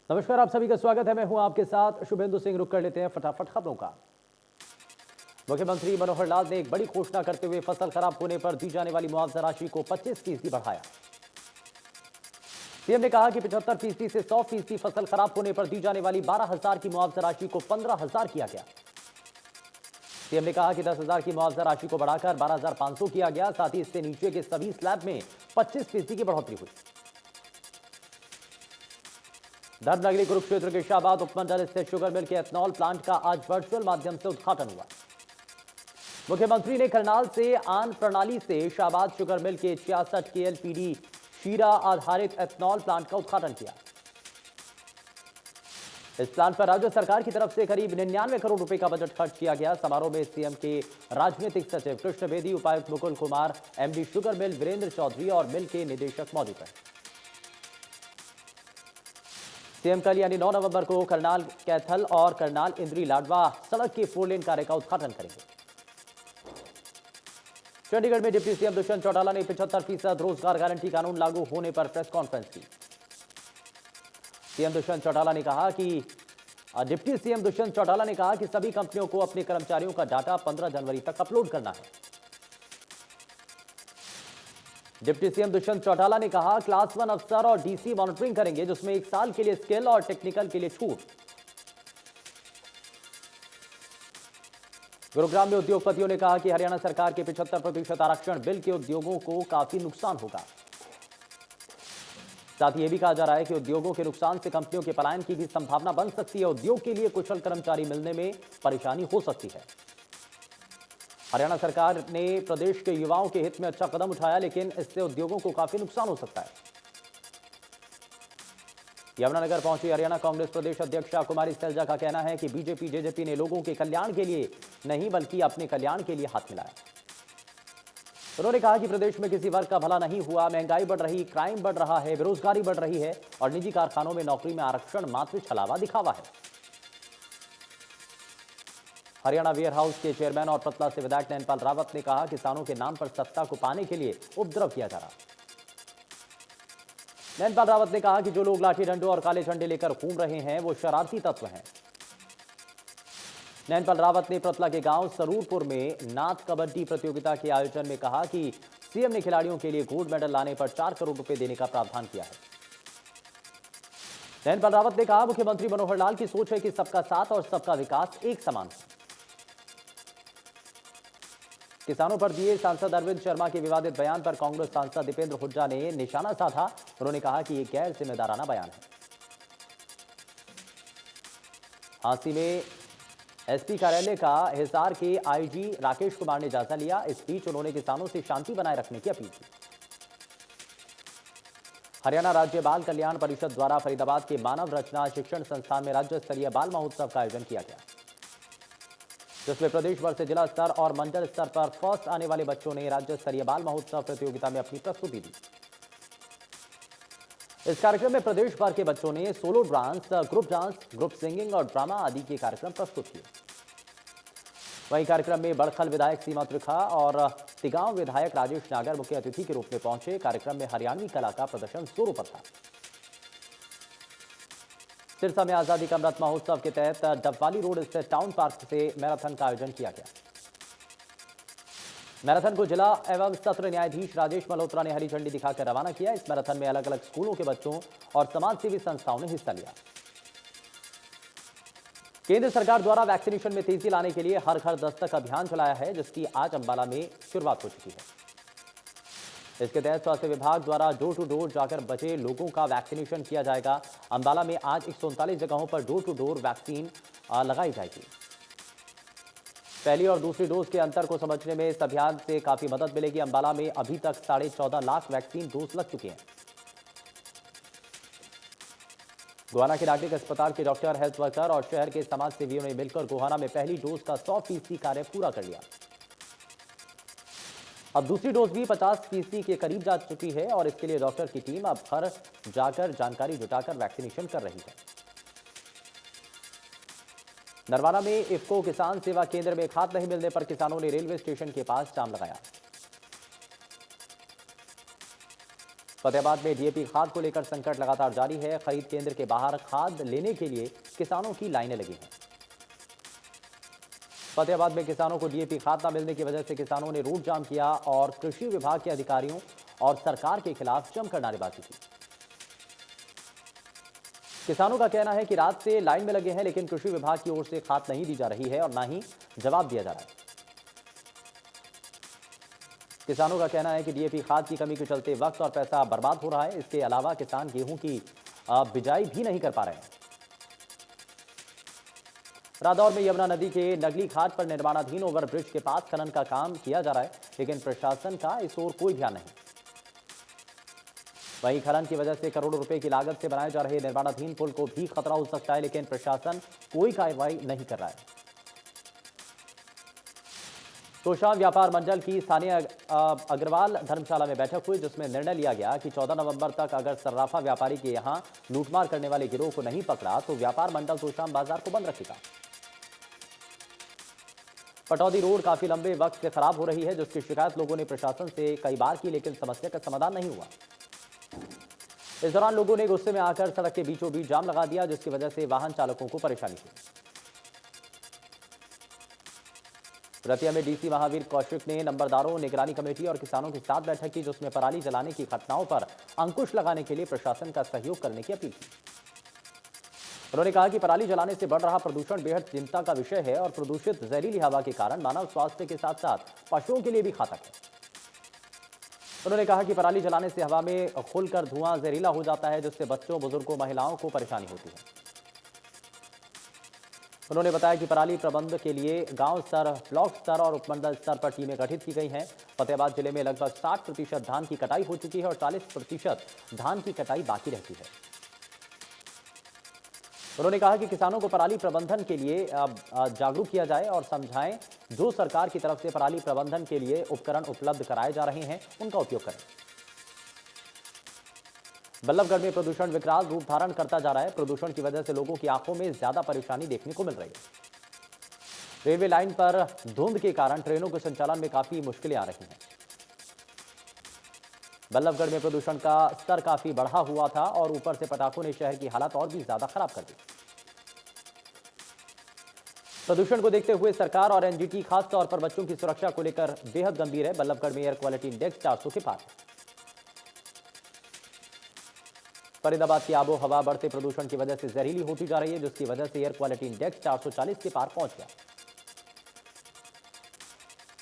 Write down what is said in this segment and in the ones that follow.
नमस्कार, आप सभी का स्वागत है। मैं हूं आपके साथ शुभेंदु सिंह। रुक कर लेते हैं फटाफट खबरों का। मुख्यमंत्री मनोहर लाल ने एक बड़ी घोषणा करते हुए फसल खराब होने पर दी जाने वाली मुआवजा राशि को 25% बढ़ाया। सीएम ने कहा कि 75% से 100% फसल खराब होने पर दी जाने वाली 12,000 की मुआवजा राशि को 15,000 किया गया। सीएम ने कहा कि 10,000 की मुआवजा राशि को बढ़ाकर 12,500 किया गया। साथ ही इससे नीचे के सभी स्लैब में 25% की बढ़ोतरी हुई। धर्मनगरी कुरुक्षेत्र के शाहबाद उपमंडल स्थित शुगर मिल के एथनॉल प्लांट का आज वर्चुअल माध्यम से उद्घाटन हुआ। मुख्यमंत्री ने करनाल से आन प्रणाली से शाहबाद शुगर मिल के 66 KLPD शीरा आधारित एथनॉल प्लांट का उद्घाटन किया। इस प्लांट पर राज्य सरकार की तरफ से करीब 99 करोड़ रुपए का बजट खर्च किया गया। समारोह में सीएम के राजनीतिक सचिव कृष्ण बेदी, उपायुक्त Mukul Kumar, MD sugar mill Virender Chaudhary और मिल के निदेशक मौजूद रहे। सीएम कल यानी 9 नवंबर को करनाल कैथल और करनाल इंद्री लाडवा सड़क के 4 लेन कार्य का उद्घाटन करेंगे। चंडीगढ़ में डिप्टी सीएम दुष्यंत चौटाला ने 75% रोजगार गारंटी कानून लागू होने पर प्रेस कॉन्फ्रेंस की। डिप्टी सीएम दुष्यंत चौटाला ने कहा कि सभी कंपनियों को अपने कर्मचारियों का डाटा 15 जनवरी तक अपलोड करना है। डिप्टी सीएम दुष्यंत चौटाला ने कहा, क्लास 1 अफसर और डीसी मॉनिटरिंग करेंगे, जिसमें 1 साल के लिए स्किल और टेक्निकल के लिए छूट। गुरुग्राम में उद्योगपतियों ने कहा कि हरियाणा सरकार के 75% आरक्षण बिल के उद्योगों को काफी नुकसान होगा। साथ ही यह भी कहा जा रहा है कि उद्योगों के नुकसान से कंपनियों के पलायन की भी संभावना बन सकती है। उद्योग के लिए कुशल कर्मचारी मिलने में परेशानी हो सकती है। हरियाणा सरकार ने प्रदेश के युवाओं के हित में अच्छा कदम उठाया, लेकिन इससे उद्योगों को काफी नुकसान हो सकता है। यमुनानगर पहुंची हरियाणा कांग्रेस प्रदेश अध्यक्षा कुमारी सैलजा का कहना है कि बीजेपी जेजेपी ने लोगों के कल्याण के लिए नहीं बल्कि अपने कल्याण के लिए हाथ मिलाया। उन्होंने कहा कि प्रदेश में किसी वर्ग का भला नहीं हुआ। महंगाई बढ़ रही, क्राइम बढ़ रहा है, बेरोजगारी बढ़ रही है और निजी कारखानों में नौकरी में आरक्षण मात्र छलावा दिखावा है। हरियाणा वेयर हाउस के चेयरमैन और पतला से विधायक नैनपाल रावत ने कहा, किसानों के नाम पर सत्ता को पाने के लिए उपद्रव किया जा रहा। नैनपाल रावत ने कहा कि जो लोग लाठी डंडों और काले झंडे लेकर घूम रहे हैं वो शरारती तत्व हैं। नैनपाल रावत ने प्रतला के गांव सरूरपुर में नाथ कबड्डी प्रतियोगिता के आयोजन में कहा कि सीएम ने खिलाड़ियों के लिए गोल्ड मेडल लाने पर 4 करोड़ रुपए देने का प्रावधान किया है। नैनपाल रावत ने कहा, मुख्यमंत्री मनोहर लाल की सोच है कि सबका साथ और सबका विकास एक समान है। किसानों पर दिए सांसद अरविंद शर्मा के विवादित बयान पर कांग्रेस सांसद दीपेंद्र हुड्डा ने निशाना साधा। उन्होंने कहा कि यह गैर जिम्मेदाराना बयान है। हांसी में एसपी कार्यालय का हिसार के आईजी राकेश कुमार ने जायजा लिया। इस बीच उन्होंने किसानों से शांति बनाए रखने की अपील की। हरियाणा राज्य बाल कल्याण परिषद द्वारा फरीदाबाद के मानव रचना शिक्षण संस्थान में राज्य स्तरीय बाल महोत्सव का आयोजन किया गया, जिसमें प्रदेश भर से जिला स्तर और मंडल स्तर पर फर्स्ट आने वाले बच्चों ने राज्य स्तरीय बाल महोत्सव प्रतियोगिता में अपनी प्रस्तुति दी। इस कार्यक्रम में प्रदेश भर के बच्चों ने सोलो डांस, ग्रुप सिंगिंग और ड्रामा आदि के कार्यक्रम प्रस्तुत किए। वहीं कार्यक्रम में बड़खल विधायक सीमा त्रिखा और तिगांव विधायक राजेश नागर मुख्य अतिथि के रूप में पहुंचे। कार्यक्रम में हरियाणवी कला का प्रदर्शन जोरों पर था। सिरसा में आजादी का अमृत महोत्सव के तहत डबवाली रोड स्थित टाउन पार्क से मैराथन का आयोजन किया गया। मैराथन को जिला एवं सत्र न्यायाधीश राजेश मल्होत्रा ने हरी झंडी दिखाकर रवाना किया। इस मैराथन में अलग अलग स्कूलों के बच्चों और समाजसेवी संस्थाओं ने हिस्सा लिया। केंद्र सरकार द्वारा वैक्सीनेशन में तेजी लाने के लिए हर घर दस्तक अभियान चलाया है, जिसकी आज अंबाला में शुरुआत हो चुकी है। इसके तहत स्वास्थ्य विभाग द्वारा डोर टू डोर जाकर बचे लोगों का वैक्सीनेशन किया जाएगा। अंबाला में आज 139 जगहों पर डोर टू डोर वैक्सीन लगाई जाएगी। पहली और दूसरी डोज के अंतर को समझने में इस अभियान से काफी मदद मिलेगी। अंबाला में अभी तक 14.5 लाख वैक्सीन डोज लग चुके हैं। गोहाना के नागरिक अस्पताल के डॉक्टर, हेल्थ वर्कर और शहर के समाज सेवियों ने मिलकर गोहाना में पहली डोज का 100% कार्य पूरा कर लिया। अब दूसरी डोज भी 50% के करीब जा चुकी है और इसके लिए डॉक्टर की टीम अब घर जाकर जानकारी जुटाकर वैक्सीनेशन कर रही है। नरवाना में इफ्को किसान सेवा केंद्र में खाद नहीं मिलने पर किसानों ने रेलवे स्टेशन के पास जाम लगाया। फतेहाबाद में डीएपी खाद को लेकर संकट लगातार जारी है। खरीद केंद्र के बाहर खाद लेने के लिए किसानों की लाइनें लगी हैं। फतेहाबाद में किसानों को डीएपी खाद न मिलने की वजह से किसानों ने रोड जाम किया और कृषि विभाग के अधिकारियों और सरकार के खिलाफ जमकर नारेबाजी की। किसानों का कहना है कि रात से लाइन में लगे हैं, लेकिन कृषि विभाग की ओर से खाद नहीं दी जा रही है और न ही जवाब दिया जा रहा है। किसानों का कहना है कि डीएपी खाद की कमी के चलते वक्त और पैसा बर्बाद हो रहा है। इसके अलावा किसान गेहूं की बिजाई भी नहीं कर पा रहे हैं। रादौर में यमुना नदी के नगली घाट पर निर्माणाधीन ओवरब्रिज के पास खनन का काम किया जा रहा है, लेकिन प्रशासन का इस ओर कोई ध्यान नहीं। वहीं खनन की वजह से करोड़ों रुपए की लागत से बनाए जा रहे निर्माणाधीन पुल को भी खतरा हो सकता है, लेकिन प्रशासन कोई कार्रवाई नहीं कर रहा है। तोशाम व्यापार मंडल की स्थानीय अग्रवाल धर्मशाला में बैठक हुई, जिसमें निर्णय लिया गया कि 14 नवंबर तक अगर सर्राफा व्यापारी के यहां लूटमार करने वाले गिरोह को नहीं पकड़ा तो व्यापार मंडल तोशाम बाजार को बंद रखेगा। पटौदी रोड काफी लंबे वक्त से खराब हो रही है, जिसकी शिकायत लोगों ने प्रशासन से कई बार की, लेकिन समस्या का समाधान नहीं हुआ। इस दौरान लोगों ने गुस्से में आकर सड़क के बीचों बीच जाम लगा दिया, जिसकी वजह से वाहन चालकों को परेशानी हुई। रतिया में डीसी महावीर कौशिक ने नंबरदारों, निगरानी कमेटी और किसानों के साथ बैठक की, जिसमें पराली जलाने की घटनाओं पर अंकुश लगाने के लिए प्रशासन का सहयोग करने की अपील की। उन्होंने कहा कि पराली जलाने से बढ़ रहा प्रदूषण बेहद चिंता का विषय है और प्रदूषित जहरीली हवा के कारण मानव स्वास्थ्य के साथ साथ पशुओं के लिए भी घातक है। उन्होंने कहा कि पराली जलाने से हवा में खुलकर धुआं जहरीला हो जाता है, जिससे बच्चों, बुजुर्गों, महिलाओं को परेशानी होती है। उन्होंने बताया कि पराली प्रबंध के लिए गांव स्तर, ब्लॉक स्तर और उपमंडल स्तर पर टीमें गठित की गई हैं। फतेहाबाद जिले में लगभग 60% धान की कटाई हो चुकी है और 40% धान की कटाई बाकी रहती है। उन्होंने कहा कि किसानों को पराली प्रबंधन के लिए जागरूक किया जाए और समझाएं, जो सरकार की तरफ से पराली प्रबंधन के लिए उपकरण उपलब्ध कराए जा रहे हैं उनका उपयोग करें। बल्लभगढ़ में प्रदूषण विकराल रूप धारण करता जा रहा है। प्रदूषण की वजह से लोगों की आंखों में ज्यादा परेशानी देखने को मिल रही है। रेलवे लाइन पर धुंध के कारण ट्रेनों के संचालन में काफी मुश्किलें आ रही हैं। बल्लभगढ़ में प्रदूषण का स्तर काफी बढ़ा हुआ था और ऊपर से पटाखों ने शहर की हालत और भी ज्यादा खराब कर दी। प्रदूषण को देखते हुए सरकार और एनजीटी खास तौर पर बच्चों की सुरक्षा को लेकर बेहद गंभीर है। बल्लभगढ़ में एयर क्वालिटी इंडेक्स 400 के पार है। फरीदाबाद की आबो हवा बढ़ते प्रदूषण की वजह से जहरीली होती जा रही है, जिसकी वजह से एयर क्वालिटी इंडेक्स 440 के पार पहुंच गया।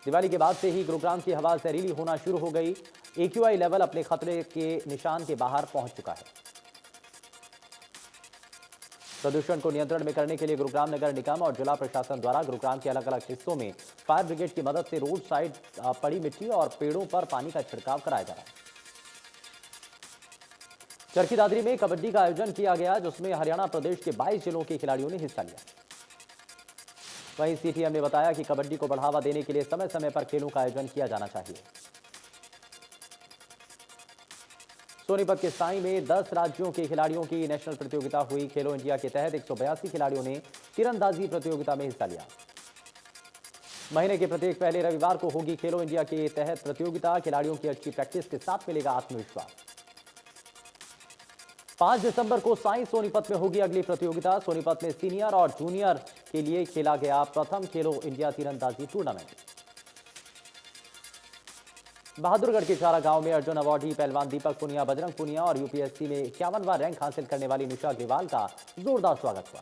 दिवाली के बाद से ही गुरुग्राम की हवा जहरीली होना शुरू हो गई। AQI लेवल अपने खतरे के निशान के बाहर पहुंच चुका है। प्रदूषण को नियंत्रण में करने के लिए गुरुग्राम नगर निगम और जिला प्रशासन द्वारा गुरुग्राम के अलग अलग हिस्सों में फायर ब्रिगेड की मदद से रोड साइड पड़ी मिट्टी और पेड़ों पर पानी का छिड़काव कराया जा रहा है। चरखी दादरी में कबड्डी का आयोजन किया गया, जिसमें हरियाणा प्रदेश के 22 जिलों के खिलाड़ियों ने हिस्सा लिया। वहीं सीटीएम ने बताया कि कबड्डी को बढ़ावा देने के लिए समय समय पर खेलों का आयोजन किया जाना चाहिए। सोनीपत के साई में 10 राज्यों के खिलाड़ियों की नेशनल प्रतियोगिता हुई। खेलो इंडिया के तहत 182 खिलाड़ियों ने तीरंदाजी प्रतियोगिता में हिस्सा लिया। महीने के प्रत्येक पहले रविवार को होगी खेलो इंडिया के तहत प्रतियोगिता। खिलाड़ियों की अच्छी प्रैक्टिस के साथ मिलेगा आत्मविश्वास। 5 दिसंबर को साई सोनीपत में होगी अगली प्रतियोगिता। सोनीपत में सीनियर और जूनियर के लिए खेला गया प्रथम खेलो इंडिया तीरंदाजी टूर्नामेंट। बहादुरगढ़ के चारा गांव में अर्जुन अवार्डी पहलवान दीपक पुनिया, बजरंग पुनिया और यूपीएससी में 51वां रैंक हासिल करने वाली निशा अग्रवाल का जोरदार स्वागत हुआ।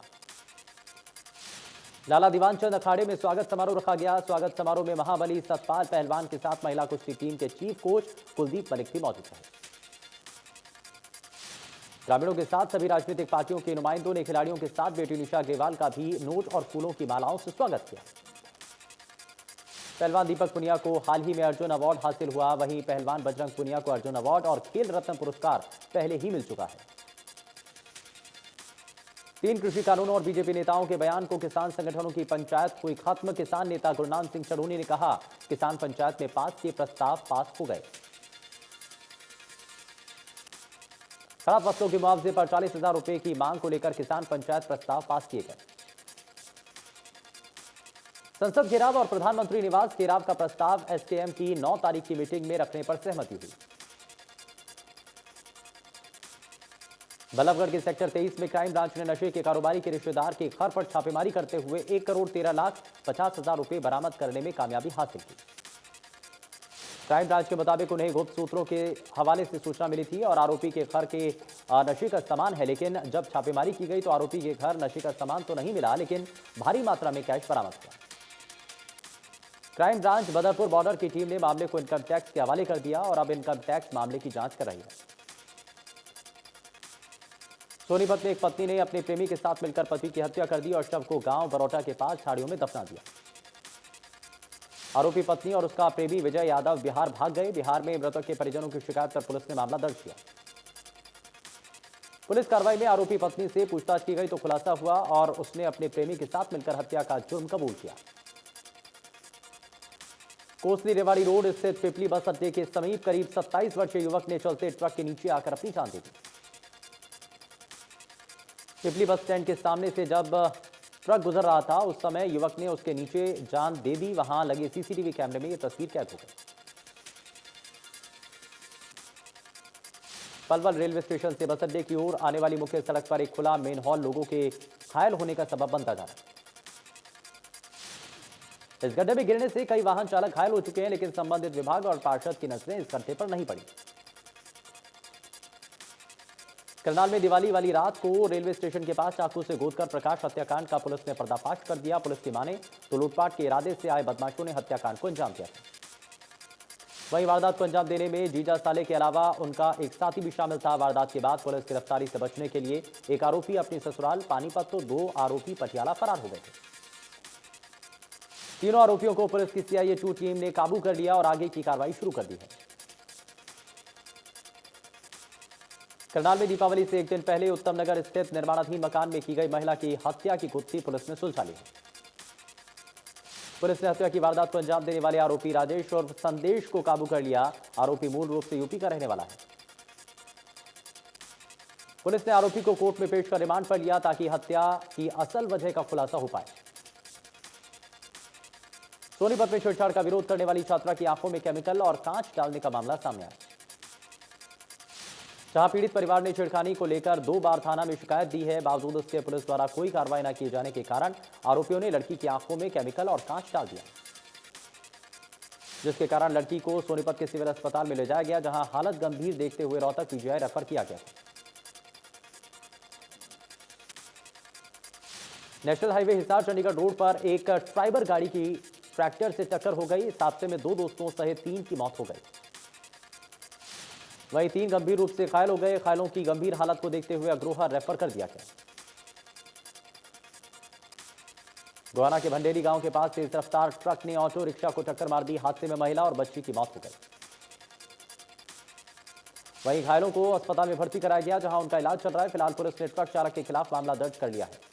लाला दीवानचंद अखाड़े में स्वागत समारोह रखा गया। स्वागत समारोह में महाबली सतपाल पहलवान के साथ महिला कुश्ती टीम के चीफ कोच कुलदीप मलिक भी मौजूद रहे। ग्रामीणों के साथ सभी राजनीतिक पार्टियों के नुमाइंदों ने खिलाड़ियों के साथ बेटी निशा अग्रवाल का भी नोट और फूलों की मालाओं से स्वागत किया। पहलवान दीपक पुनिया को हाल ही में अर्जुन अवार्ड हासिल हुआ। वहीं पहलवान बजरंग पुनिया को अर्जुन अवार्ड और खेल रत्न पुरस्कार पहले ही मिल चुका है। 3 कृषि कानूनों और बीजेपी नेताओं के बयान को किसान संगठनों की पंचायत हुई खत्म। किसान नेता गुरनाम सिंह चढ़ूनी ने कहा, किसान पंचायत में पास के प्रस्ताव पास हो गए। खराब फसलों के मुआवजे पर 40,000 रुपए की मांग को लेकर किसान पंचायत प्रस्ताव पास किए गए। संसद घेराव और प्रधानमंत्री निवास घेराव का प्रस्ताव एसकेएम की 9 तारीख की मीटिंग में रखने पर सहमति हुई। बल्लभगढ़ के सेक्टर 23 में क्राइम ब्रांच ने नशे के कारोबारी के रिश्तेदार के घर पर छापेमारी करते हुए 1,13,50,000 रुपए बरामद करने में कामयाबी हासिल की। क्राइम ब्रांच के मुताबिक उन्हें गुप्त सूत्रों के हवाले से सूचना मिली थी और आरोपी के घर के नशे का सामान है, लेकिन जब छापेमारी की गई तो आरोपी के घर नशे का सामान तो नहीं मिला, लेकिन भारी मात्रा में कैश बरामद हुआ। क्राइम ब्रांच बदरपुर बॉर्डर की टीम ने मामले को इनकम टैक्स के हवाले कर दिया और अब इनकम टैक्स मामले की जांच कर रही है। सोनीपत में एक पत्नी ने अपने प्रेमी के साथ मिलकर पति की हत्या कर दी और शव को गांव बरौटा के पास झाड़ियों में दफना दिया। आरोपी पत्नी और उसका प्रेमी विजय यादव बिहार भाग गए। बिहार में मृतक के परिजनों की शिकायत पर पुलिस ने मामला दर्ज किया। पुलिस कार्रवाई में आरोपी पत्नी से पूछताछ की गई तो खुलासा हुआ और उसने अपने प्रेमी के साथ मिलकर हत्या का जुर्म कबूल किया। कोसली रेवाड़ी रोड स्थित पिपली बस अड्डे के समीप करीब 27 वर्षीय युवक ने चलते ट्रक के नीचे आकर अपनी जान दे दी। पिपली बस स्टैंड के सामने से जब ट्रक गुजर रहा था उस समय युवक ने उसके नीचे जान दे दी। वहां लगे सीसीटीवी कैमरे में यह तस्वीर कैद हो गई। पलवल रेलवे स्टेशन से बस अड्डे की ओर आने वाली मुख्य सड़क पर एक खुला मेन हॉल लोगों के घायल होने का सबब बनता जा रहा है। इस गड्ढे में गिरने से कई वाहन चालक घायल हो चुके हैं, लेकिन संबंधित विभाग और पार्षद की नजरें इस गड्ढे पर नहीं पड़ी। करनाल में दिवाली वाली रात को रेलवे स्टेशन के पास चाकू से गोदकर प्रकाश हत्याकांड का पुलिस ने पर्दाफाश कर दिया। पुलिस की माने तो लूटपाट के इरादे से आए बदमाशों ने हत्याकांड को अंजाम दिया था। वहीं वारदात को अंजाम देने में जीजा साले के अलावा उनका एक साथी भी शामिल था। वारदात के बाद पुलिस गिरफ्तारी से बचने के लिए एक आरोपी अपनी ससुराल पानीपत तो 2 आरोपी पटियाला फरार हो गए थे। तीनों आरोपियों को पुलिस की सीआईए 2 टीम ने काबू कर लिया और आगे की कार्रवाई शुरू कर दी है। करनाल में दीपावली से एक दिन पहले उत्तम नगर स्थित निर्माणाधीन मकान में की गई महिला की हत्या की गुत्थी पुलिस ने सुलझा ली है। पुलिस ने हत्या की वारदात को अंजाम देने वाले आरोपी राजेश और संदेश को काबू कर लिया। आरोपी मूल रूप से यूपी का रहने वाला है। पुलिस ने आरोपी को कोर्ट में पेश कर रिमांड पर लिया ताकि हत्या की असल वजह का खुलासा हो पाए। सोनीपत में छेड़छाड़ का विरोध करने वाली छात्रा की आंखों में केमिकल और कांच डालने का मामला सामने आया। जहां पीड़ित परिवार ने छेड़खानी को लेकर 2 बार थाना में शिकायत दी है, बावजूद उसके पुलिस द्वारा कोई कार्रवाई न किए जाने के कारण आरोपियों ने लड़की की आंखों में केमिकल और कांच डाल दिया, जिसके कारण लड़की को सोनीपत के सिविल अस्पताल में ले जाया गया, जहां हालत गंभीर देखते हुए रोहतक पीजीआई रेफर किया गया। National highway Hisar Chandigarh road पर एक ट्राइबर गाड़ी की ट्रैक्टर से टक्कर हो गई। इस हादसे में 2 दोस्तों सहित 3 की मौत हो गई। वहीं 3 गंभीर रूप से घायल हो गए। घायलों की गंभीर हालत को देखते हुए अग्रोहा रेफर कर दिया गया। गोहाना के भंडेरी गांव के पास तेज रफ्तार ट्रक ने ऑटो रिक्शा को टक्कर मार दी। हादसे में महिला और बच्ची की मौत हो गई। वहीं घायलों को अस्पताल में भर्ती कराया गया, जहां उनका इलाज चल रहा है। फिलहाल पुलिस ने ट्रक चालक के खिलाफ मामला दर्ज कर लिया है।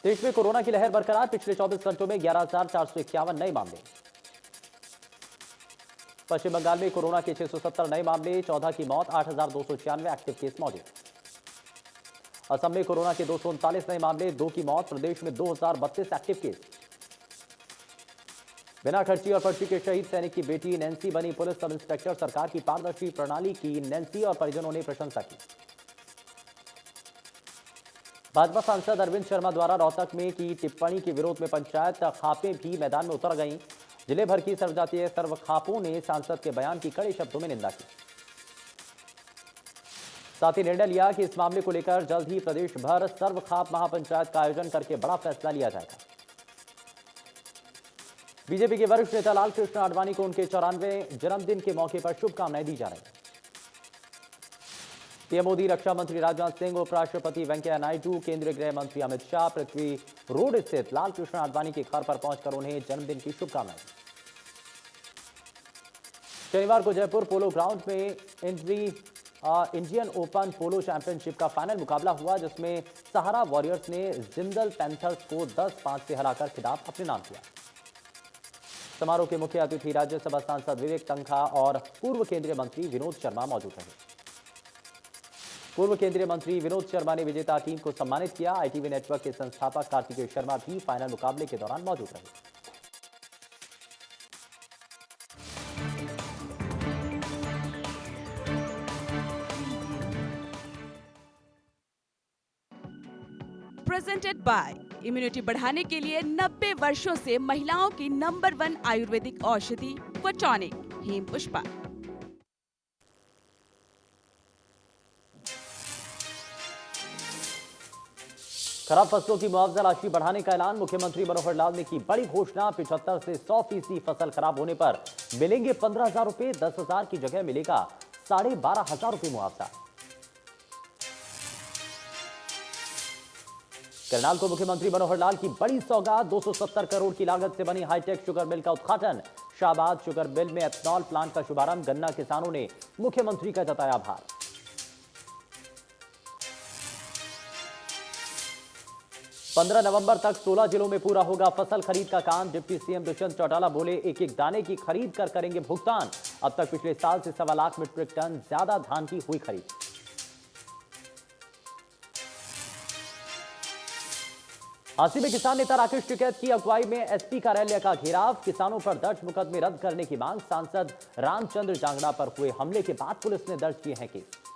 देश में कोरोना की लहर बरकरार। पिछले 24 घंटों में 11,451 नए मामले। पश्चिम बंगाल में कोरोना के 670 नए मामले, 14 की मौत, 8,296 एक्टिव केस मौजूद। असम में कोरोना के 239 नए मामले, 2 की मौत। प्रदेश में 2,032 एक्टिव केस। बिना खर्ची और पर्ची के शहीद सैनिक की बेटी नैन्सी बनी पुलिस सब इंस्पेक्टर। सरकार की पारदर्शी प्रणाली की नैन्सी और परिजनों ने प्रशंसा की। भाजपा सांसद अरविंद शर्मा द्वारा रोहतक में की टिप्पणी के विरोध में पंचायत खापें भी मैदान में उतर गईं। जिले भर की सर्वजातीय सर्व खापों ने सांसद के बयान की कड़े शब्दों में निंदा की। साथ ही निर्णय लिया कि इस मामले को लेकर जल्द ही प्रदेश भर सर्व खाप महापंचायत का आयोजन करके बड़ा फैसला लिया जाएगा। बीजेपी के वरिष्ठ नेता लालकृष्ण आडवाणी को उनके 94वें जन्मदिन के मौके पर शुभकामनाएं दी जा रही हैं। पीएम मोदी, रक्षा मंत्री राजनाथ सिंह, उपराष्ट्रपति वेंकैया नायडू, केंद्रीय गृह मंत्री अमित शाह पृथ्वी रोड स्थित लालकृष्ण आडवाणी के घर पर पहुंचकर उन्हें जन्मदिन की शुभकामनाएं। शनिवार को जयपुर पोलो ग्राउंड में इंडियन ओपन पोलो चैंपियनशिप का फाइनल मुकाबला हुआ, जिसमें सहारा वॉरियर्स ने जिंदल पैंथर्स को 10-5 से हराकर खिताब अपने नाम किया। समारोह के मुख्य अतिथि राज्यसभा सांसद विवेक तन्खा और पूर्व केंद्रीय मंत्री विनोद शर्मा मौजूद रहे। पूर्व केंद्रीय मंत्री विनोद शर्मा ने विजेता टीम को सम्मानित किया। आईटीवी नेटवर्क के संस्थापक कार्तिकेय शर्मा भी फाइनल मुकाबले के दौरान मौजूद रहे। Presented by. इम्यूनिटी बढ़ाने के लिए 90 वर्षों से महिलाओं की नंबर 1 आयुर्वेदिक औषधि फोटोनिक हेम पुष्पा। खराब फसलों की मुआवजा राशि बढ़ाने का ऐलान। मुख्यमंत्री मनोहर लाल ने की बड़ी घोषणा। 75 से 100% फसल खराब होने पर मिलेंगे 15,000 रुपए। 10,000 की जगह मिलेगा 12,500 रुपए मुआवजा। करनाल को मुख्यमंत्री मनोहर लाल की बड़ी सौगात। 270 करोड़ की लागत से बनी हाईटेक शुगर मिल का उद्घाटन। शाहबाद शुगर मिल में एथनॉल प्लांट का शुभारंभ। गन्ना किसानों ने मुख्यमंत्री का जताया आभार। 15 नवंबर तक 16 जिलों में पूरा होगा फसल खरीद का काम। डिप्टी सीएम दुष्यंत चौटाला बोले, एक एक दाने की खरीद कर करेंगे भुगतान। अब तक पिछले साल से 1.25 लाख मीट्रिक टन ज्यादा धान की हुई खरीद। हांसी में किसान नेता राकेश टिकैत की अगुवाई में एसपी कार्यालय का घेराव। किसानों पर दर्ज मुकदमे रद्द करने की मांग। सांसद रामचंद्र जांगड़ा पर हुए हमले के बाद पुलिस ने दर्ज किए हैं केस।